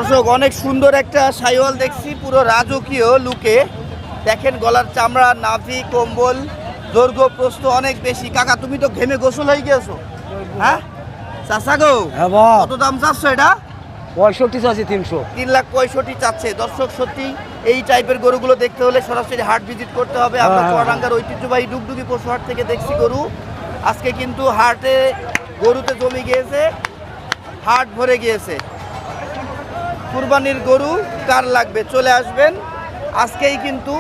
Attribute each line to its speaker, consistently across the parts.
Speaker 1: দর্শক অনেক সুন্দর একটা শাইওয়াল দেখছি, পুরো রাজকীয় লুকে। দেখেন গলার চামড়া, নাভি, কম্বল, দৈর্ঘ্য প্রস্থ অনেক বেশি। কাকা তুমি তো ঘেমে গোসল হয়ে গেছো, হ্যাঁ চাচা গো? কত দাম চাচ্ছ এটা?
Speaker 2: 65 চাচ্ছি 300।
Speaker 1: 3,65,000 চাচ্ছে। দর্শক সত্যি এই টাইপের গরুগুলো দেখতে হলে সরাসরি হাট ভিজিট করতে হবে। আমরা চুয়াডাঙ্গার ঐতিহ্যবাহী ডুগডুগি পশু হাট থেকে দেখছি গরু। আজকে কিন্তু হাটে গরুতে জমে গিয়েছে, হাট ভরে গিয়েছে। কুরবানির গরু কার লাগবে চলে আসবেন। আজকেই কিন্তু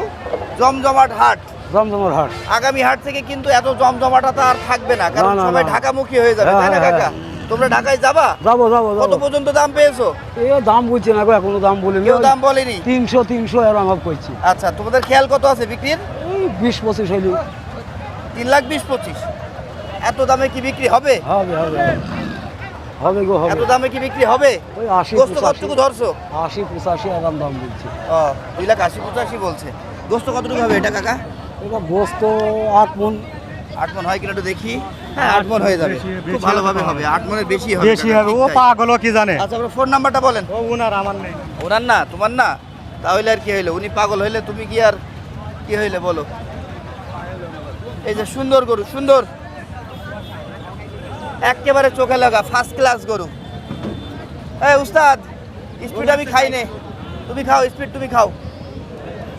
Speaker 1: জমজমাট হাট,
Speaker 2: জমজমাট হাট।
Speaker 1: আগামী হাট থেকে কিন্তু এত জমজমাটা আর থাকবে না, কারণ সবাই ঢাকামুখী হয়ে যাবে, তাই না কাকা? তোমরা ঢাকায় যাবা?
Speaker 2: যাবো।
Speaker 1: কত পর্যন্ত দাম পেয়েছো?
Speaker 2: এই দাম বলছে না গো, এখনো দাম বলিনি।
Speaker 1: কেউ দাম বলেনি?
Speaker 2: 300 এর আমার কইছি।
Speaker 1: আচ্ছা, তোমাদের খেয়াল কত আছে বিক্রির?
Speaker 2: এই 20-25 হইলো।
Speaker 1: 3,20,000-25। এত দামে কি বিক্রি হবে?
Speaker 2: হবে গো, হবে।
Speaker 1: এত দামে কি বিক্রি হবে?
Speaker 2: ওই 80
Speaker 1: গোস্ত কতটুকু ধরছো?
Speaker 2: 80-85 এরকম দাম বলছে।
Speaker 1: 2,80,85 বলছে। গোস্ত কতটুকু হবে এটা কাকা?
Speaker 2: এটা গোস্ত 8 মণ।
Speaker 1: 8 মণ হয় কিনা একটু দেখি। হ্যাঁ 8 মণ হয়ে যাবে, খুব ভালোভাবে হবে। 8 মণের বেশি হবে।
Speaker 3: বেশি হবে, ও পাগল কি জানে।
Speaker 1: আচ্ছা, আপনার ফোন নাম্বারটা বলেন।
Speaker 3: ও উনার আমার নেই।
Speaker 1: ওনার না, তোমার না? তাহলে আর কি হইলো? উনি পাগল হইলে তুমি কি আর কি হইলে বলো? এই যে সুন্দর গরু, সুন্দর একেবারে চোখে লাগা ফার্স্ট ক্লাস গরু। এই উস্তাদ, স্পিড আমি খাই নে, তুমি খাও স্পিড, তুমি খাও,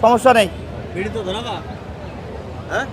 Speaker 1: সমস্যা নেই।
Speaker 3: বিড়ি তো ধরা না, হ্যাঁ